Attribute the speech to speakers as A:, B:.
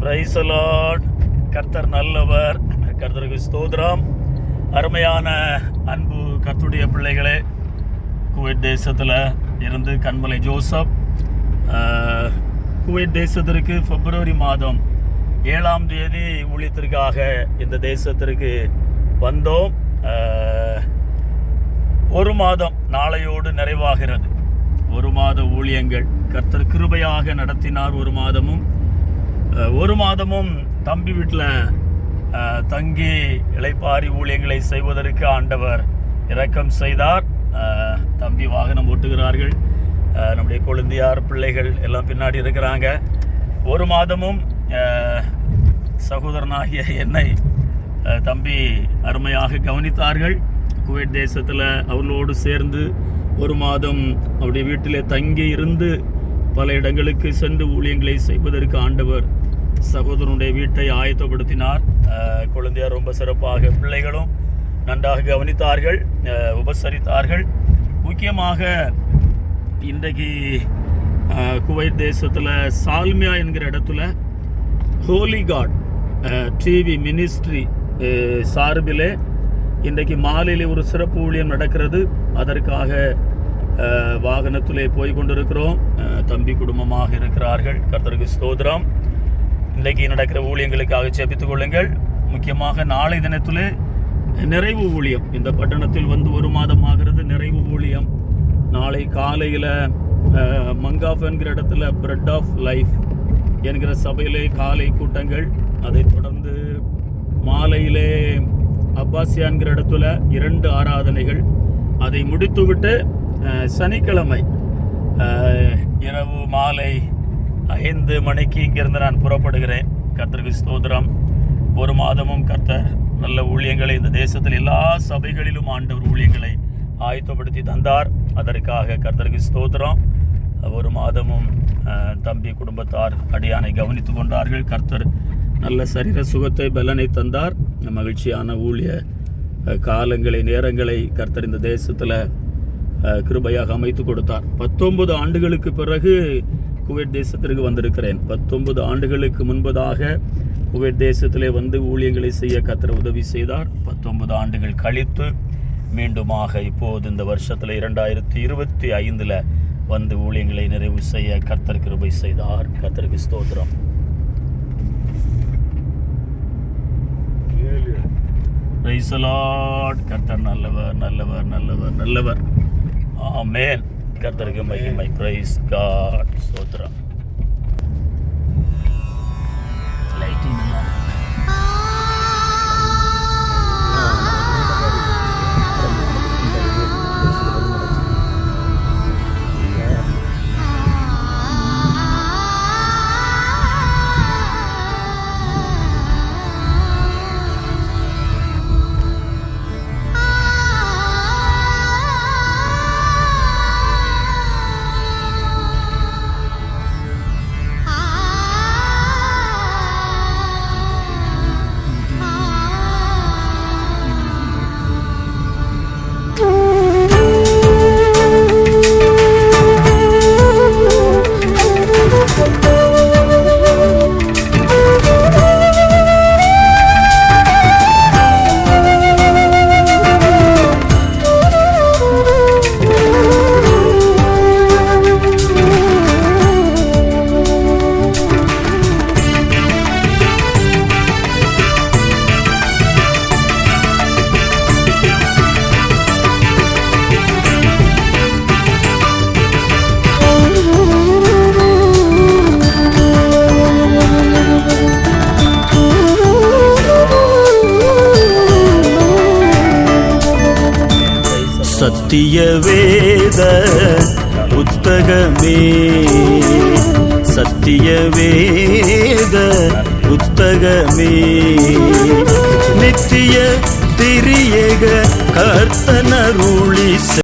A: Praise the Lord. கர்த்தர் நல்லவர். கர்த்தருக்கு ஸ்தோத்திரம். அருமையான அன்பு கர்த்தருடைய பிள்ளைகளே, குவைத் தேசத்தில் இருந்து கண்மலை ஜோசப் குவைத் தேசத்திற்கு பிப்ரவரி மாதம் 7ஆம் தேதி ஊழியத்திற்காக இந்த தேசத்திற்கு வந்தோம். ஒரு மாதம் நாளையோடு நிறைவாகிறது. ஒரு மாத ஊழியங்கள் கர்த்தர் கிருபையாக நடத்தினார். ஒரு மாதமும் தம்பி வீட்டில் தங்கி இளைப்பாரி ஊழியங்களை செய்வதற்கு ஆண்டவர் இரக்கம் செய்தார். தம்பி வாகனம் ஓட்டுகிறார்கள். நம்முடைய கொழுந்தியார் பிள்ளைகள் எல்லாம் பின்னாடி இருக்கிறாங்க. ஒரு மாதமும் சகோதரனாகிய என்னை தம்பி அருமையாக கவனித்தார்கள். குவைத் தேசத்தில் அவர்களோடு சேர்ந்து ஒரு மாதம் அவருடைய வீட்டிலே தங்கி இருந்து பல இடங்களுக்கு சென்று ஊழியங்களை செய்வதற்கு ஆண்டவர் சகோதரனுடைய வீட்டை ஆயத்தப்படுத்தினார். குழந்தையார் ரொம்ப சிறப்பாக, பிள்ளைகளும் நன்றாக கவனித்தார்கள், உபசரித்தார்கள். முக்கியமாக இன்றைக்கு குவைத் தேசத்தில் சால்மியா என்கிற இடத்துல ஹோலி காட் டிவி மினிஸ்ட்ரி சார்பிலே இன்றைக்கு மாலையில் ஒரு சிறப்பு ஊழியம் நடக்கிறது. அதற்காக வாகனத்திலே போய் கொண்டிருக்கிறோம். தம்பி குடும்பமாக இருக்கிறார்கள். கர்த்தருக்கு ஸ்தோத்திரம். இன்றைக்கு நடக்கிற ஊழியங்களுக்காக ஜெபித்துக் கொள்ளுங்கள். முக்கியமாக நாளை தினத்திலே நிறைவு ஊழியம் இந்த பட்டணத்தில் வந்து ஒரு மாதம் ஆகிறது. நிறைவு ஊழியம் நாளை காலையில் மங்காஃப் என்கிற இடத்துல பிரெட் ஆஃப் லைஃப் என்கிற சபையிலே காலை கூட்டங்கள். அதைத் தொடர்ந்து மாலையிலே அப்பாசியா என்கிற இடத்துல 2 ஆராதனைகள். அதை முடித்துவிட்டு சனிக்கிழமை இரவு மாலை 5 மணிக்கு இங்கிருந்து நான் புறப்படுகிறேன். கர்த்தருக்கு ஸ்தோத்திரம். ஒரு மாதமும் கர்த்தர் நல்ல ஊழியங்களை இந்த தேசத்தில் எல்லா சபைகளிலும் ஆண்டவர் ஊழியங்களை ஆயத்தப்படுத்தி தந்தார். அதற்காக கர்த்தருக்கு ஸ்தோத்திரம். ஒரு மாதமும் தம்பி குடும்பத்தார் அடியானை கவனித்து கொண்டார்கள். கர்த்தர் நல்ல சரீர சுகத்தை பலனை தந்தார். மகிழ்ச்சியான ஊழிய காலங்களை நேரங்களை கர்த்தர் இந்த தேசத்தில் கிருபையாக அமைத்து கொடுத்தார். 19 ஆண்டுகளுக்கு பிறகு குவைத் தேசத்திற்கு வந்திருக்கிறேன். 19 ஆண்டுகளுக்கு முன்பதாக குவைத் தேசத்திலே வந்து ஊழியங்களை செய்ய கர்த்தர் உதவி செய்தார். 19 ஆண்டுகள் கழித்து மீண்டுமாக இப்போது இந்த வருஷத்தில் 2025 வந்து ஊழியங்களை நிறைவு செய்ய கர்த்தர் கிருபை செய்தார். கர்த்தருக்கு ஸ்தோத்திரம். Praise the Lord. கர்த்தர் நல்லவர், நல்லவர், நல்லவர், நல்லவர். ஆமென். கர்த்தருக்கு மகிமை. Price God. ஸ்தோத்திரம். லைட்டிங் நல்லா சத்திய வேத புத்தகமே, சத்திய வேத புத்தகமே, நித்திய திரியேக கர்த்தனருளி